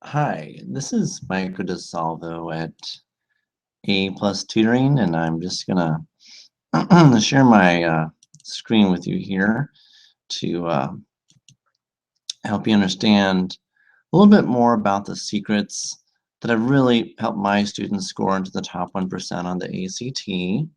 Hi, this is Mike DeSalvo at A+ Tutoring, and I'm just gonna share my screen with you here to help you understand a little bit more about the secrets that have really helped my students score into the top 1% on the ACT.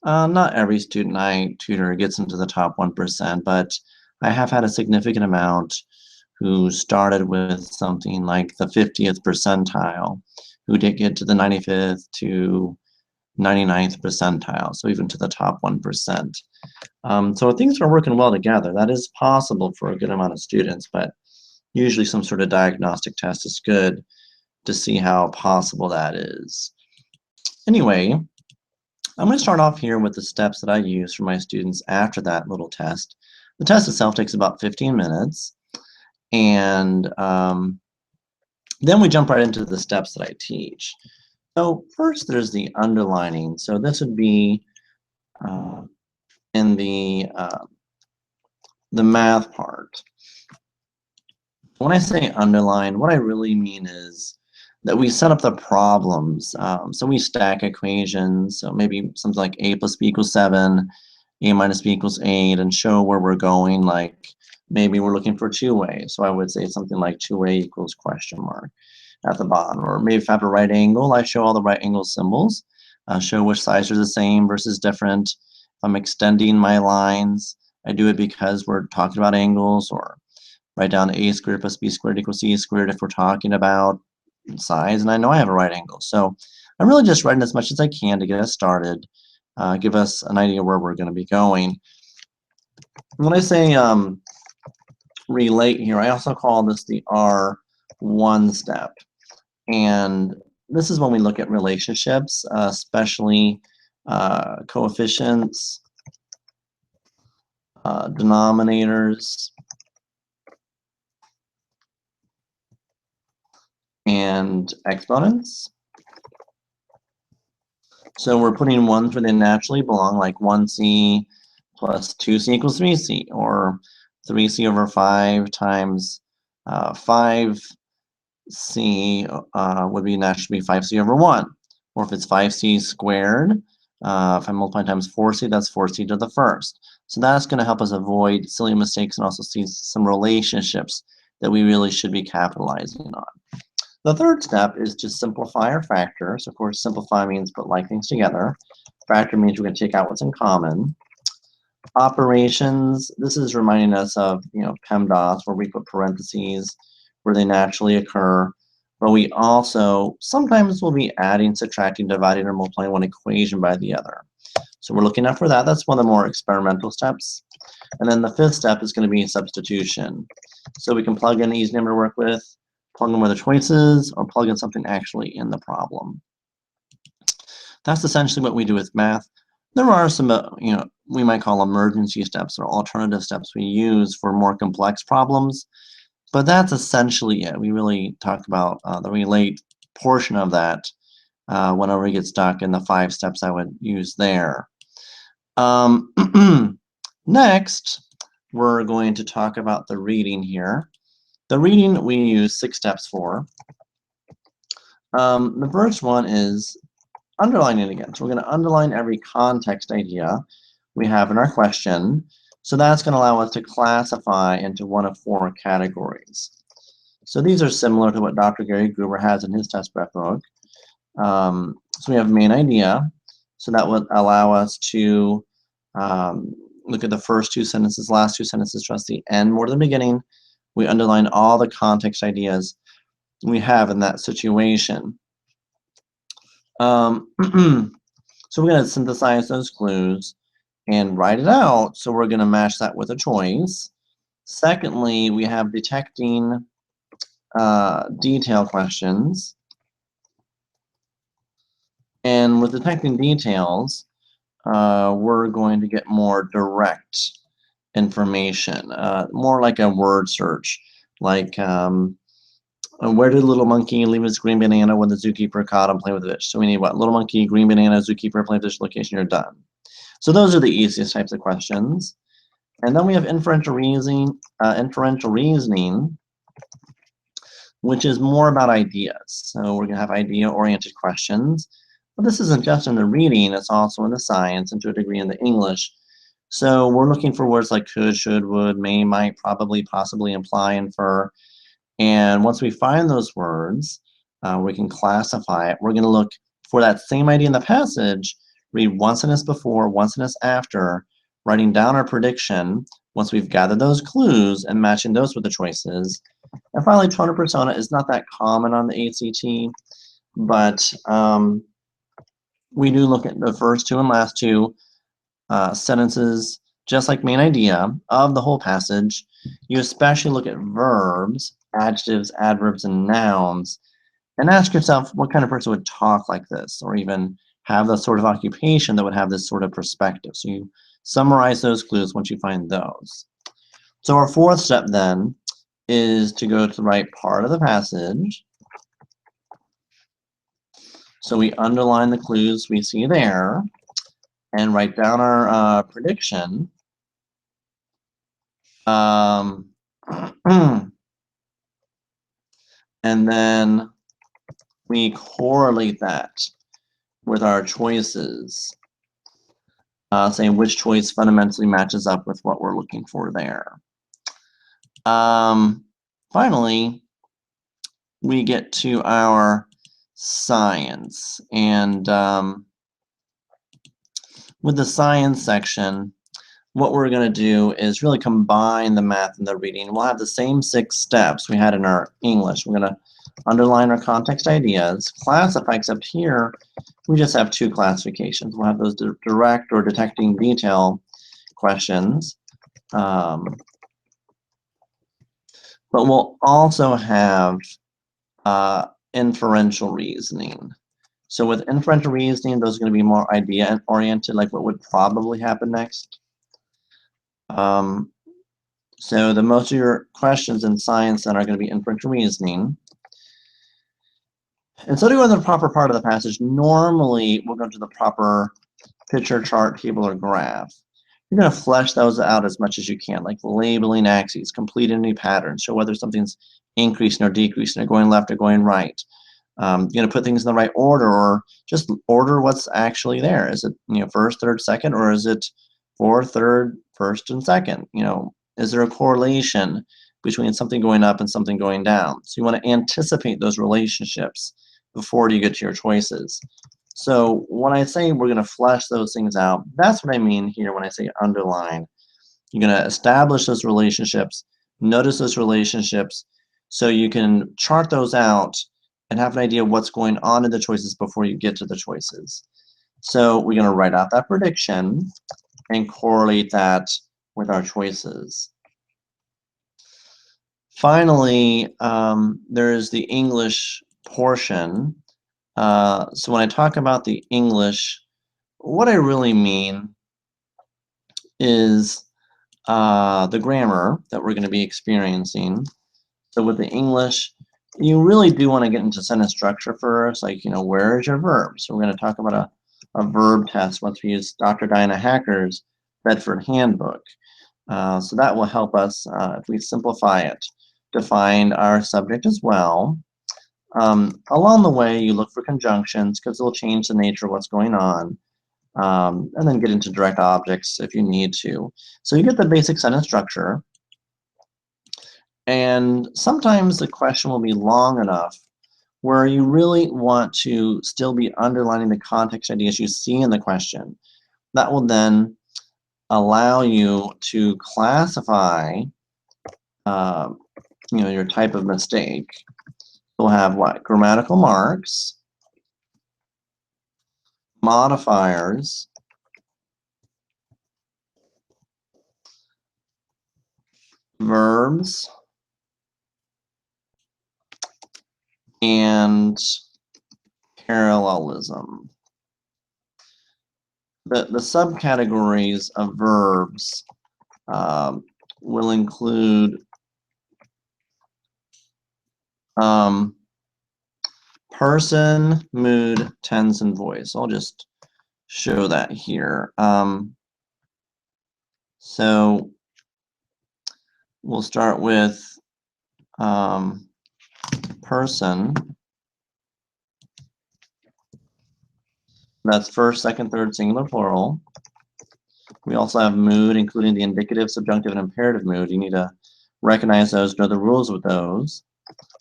Not every student I tutor gets into the top 1%, but I have had a significant amount who started with something like the 50th percentile, who did get to the 95th to 99th percentile, so even to the top 1%. So things are working well together. That is possible for a good amount of students, but usually some sort of diagnostic test is good to see how possible that is. Anyway, I'm going to start off here with the steps that I use for my students after that little test. The test itself takes about 15 minutes. And then we jump right into the steps that I teach. So first there's the underlining. So this would be in the math part. When I say underline, what I really mean is that we set up the problems. So we stack equations. So maybe something like a plus b equals 7, a minus b equals 8, and show where we're going. Like maybe we're looking for 2a. So I would say something like 2a equals question mark at the bottom. Or maybe if I have a right angle, I show all the right angle symbols. Show which sides are the same versus different. If I'm extending my lines, I do it because we're talking about angles, or write down a squared plus b squared equals c squared if we're talking about sides, and I know I have a right angle. So I'm really just writing as much as I can to get us started, give us an idea where we're going to be going. When I say relate here, I also call this the R1 step. And this is when we look at relationships, especially coefficients, denominators, and exponents. So we're putting ones where they naturally belong, like 1c plus 2c equals 3c, or 3c over 5 times 5c would be naturally 5c over 1. Or if it's 5c squared, if I multiply times 4c, that's 4c to the first. So that's going to help us avoid silly mistakes and also see some relationships that we really should be capitalizing on. The third step is to simplify our factors. Of course, simplify means put like things together. Factor means we're going to take out what's in common. Operations, this is reminding us of, PEMDAS, where we put parentheses where they naturally occur. But we also sometimes will be adding, subtracting, dividing, or multiplying one equation by the other. So we're looking out for that. That's one of the more experimental steps. And then the fifth step is going to be substitution. So we can plug in the easy number to work with, plug in where the choice is, or plug in something actually in the problem. That's essentially what we do with math. There are some, we might call emergency steps or alternative steps we use for more complex problems, but that's essentially it. We really talk about the relate portion of that whenever we get stuck in the 5 steps I would use there. Next, we're going to talk about the reading here. The reading we use 6 steps for. The first one is underlining again. So we're going to underline every context idea we have in our question. So that's going to allow us to classify into one of 4 categories. So these are similar to what Dr. Gary Gruber has in his test prep book. So we have main idea. So that would allow us to look at the first 2 sentences, last 2 sentences, trust the end more than the beginning. We underline all the context ideas we have in that situation. So we're going to synthesize those clues and write it out. So we're going to match that with a choice. Secondly, we have detecting detail questions. And with detecting details, we're going to get more direct information, more like a word search, like where did little monkey leave his green banana when the zookeeper caught him playing with it? So we need what? Little monkey, green banana, zookeeper, play with this location, you're done. So those are the easiest types of questions. And then we have inferential reasoning. which is more about ideas. So we're going to have idea-oriented questions. But this isn't just in the reading, it's also in the science and to a degree in the English. So we're looking for words like could, should, would, may, might, probably, possibly, imply, infer. And once we find those words, we can classify it. We're going to look for that same idea in the passage, read one sentence before, one sentence after, writing down our prediction once we've gathered those clues and matching those with the choices. And finally, tone of persona is not that common on the ACT, but we do look at the first two and last two sentences, just like main idea of the whole passage. You especially look at verbs, adjectives, adverbs, and nouns, and ask yourself what kind of person would talk like this, or even have the sort of occupation that would have this sort of perspective. So you summarize those clues once you find those. So our fourth step then is to go to the right part of the passage. So we underline the clues we see there and write down our prediction. And then we correlate that with our choices, saying which choice fundamentally matches up with what we're looking for there. Finally, we get to our science. And with the science section, what we're going to do is really combine the math and the reading. We'll have the same 6 steps we had in our English. We're going to underline our context ideas, classify, except here we just have 2 classifications. We'll have those direct or detecting detail questions. But we'll also have inferential reasoning. So with inferential reasoning, those are going to be more idea-oriented, like what would probably happen next. So the most of your questions in science then are going to be inferential reasoning. And so to go to the proper part of the passage, normally we'll go to the proper picture, chart, table, or graph. You're going to flesh those out as much as you can, like labeling axes, complete any patterns, show whether something's increasing or decreasing, or going left or going right. You're going to put things in the right order, or just order what's actually there. Is it first, third, second, or is it fourth, third, first, and second? Is there a correlation between something going up and something going down? So you want to anticipate those relationships before you get to your choices. So when I say we're going to flesh those things out, that's what I mean here when I say underline. You're going to establish those relationships, notice those relationships, so you can chart those out and have an idea of what's going on in the choices before you get to the choices. So we're going to write out that prediction and correlate that with our choices. Finally, there's the English portion. So when I talk about the English, what I really mean is the grammar that we're going to be experiencing. So with the English, you really do want to get into sentence structure first, like, where is your verb? So we're going to talk about a verb test once we use Dr. Diana Hacker's Bedford Handbook. So that will help us, if we simplify it, to find our subject as well. Along the way, you look for conjunctions because they'll change the nature of what's going on, and then get into direct objects if you need to. So you get the basic sentence structure, and sometimes the question will be long enough where you really want to still be underlining the context ideas you see in the question. That will then allow you to classify your type of mistake. We'll have what? Grammatical marks, modifiers, verbs, and parallelism. The subcategories of verbs will include person, mood, tense, and voice. I'll just show that here. So we'll start with person. That's first, second, third, singular, plural. We also have mood, including the indicative, subjunctive, and imperative mood. You need to recognize those, know the rules with those.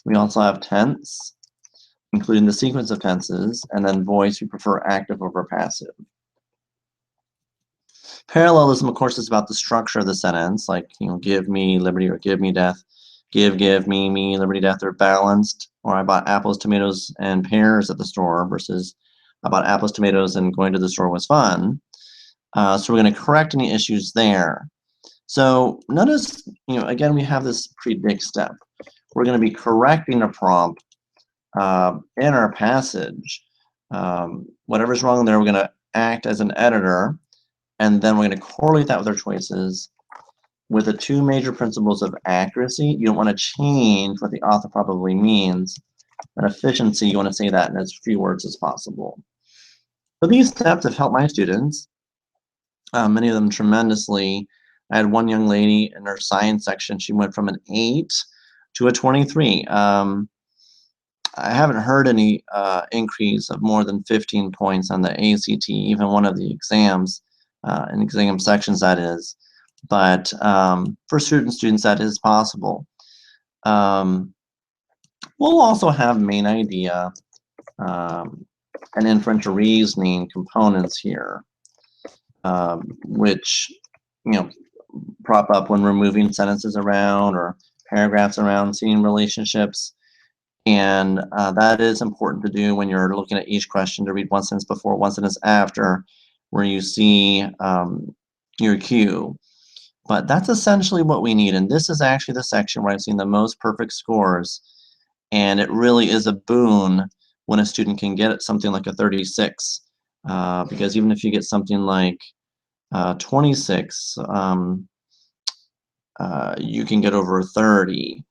We also have tense, including the sequence of tenses, and then voice, we prefer active over passive. Parallelism, of course, is about the structure of the sentence, like, give me liberty or give me death. Give, me, liberty, death. They're balanced. Or I bought apples, tomatoes, and pears at the store versus I bought apples, tomatoes, and going to the store was fun. So we're going to correct any issues there. So notice, again, we have this predict step. We're going to be correcting a prompt in our passage. Whatever's wrong there, we're going to act as an editor, and then we're going to correlate that with our choices with the two major principles of accuracy. You don't want to change what the author probably means. And efficiency, you want to say that in as few words as possible. So these steps have helped my students, many of them tremendously. I had one young lady in her science section. She went from an 8 to a 23. I haven't heard any increase of more than 15 points on the ACT, even one of the exams, in exam sections, that is. But for certain students, that is possible. We'll also have main idea and inferential reasoning components here, which prop up when we're moving sentences around or paragraphs around, seeing relationships. And that is important to do when you're looking at each question, to read one sentence before, one sentence after, where you see your cue. But that's essentially what we need. And this is actually the section where I've seen the most perfect scores. And it really is a boon when a student can get something like a 36. Because even if you get something like 26, you can get over 30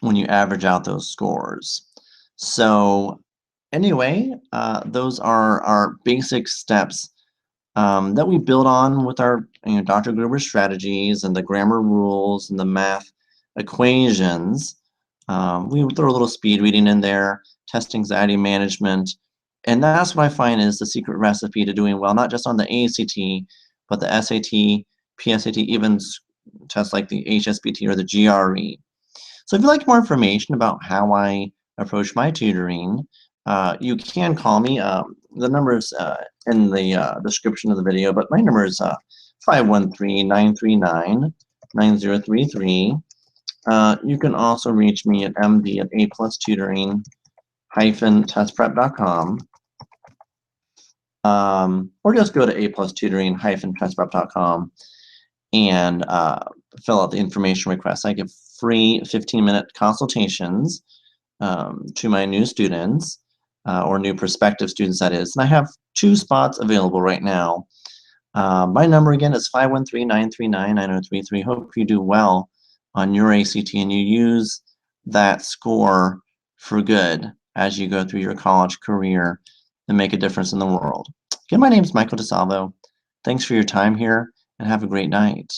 when you average out those scores. So anyway, those are our basic steps that we build on with our Dr. Gruber's strategies and the grammar rules and the math equations. We throw a little speed reading in there, test anxiety management, and that's what I find is the secret recipe to doing well, not just on the ACT, but the SAT, PSAT, even tests like the HSBT or the GRE. So if you'd like more information about how I approach my tutoring, you can call me. The number is in the description of the video, but my number is 513-939-9033. You can also reach me at md@aplustutoring-testprep.com, or just go to aplustutoring-testprep.com and fill out the information request. I give free 15-minute consultations to my new students, or new prospective students, that is. And I have 2 spots available right now. My number again is 513-939-9033. Hope you do well on your ACT and you use that score for good as you go through your college career and make a difference in the world. Again, my name is Michael DeSalvo. Thanks for your time here and have a great night.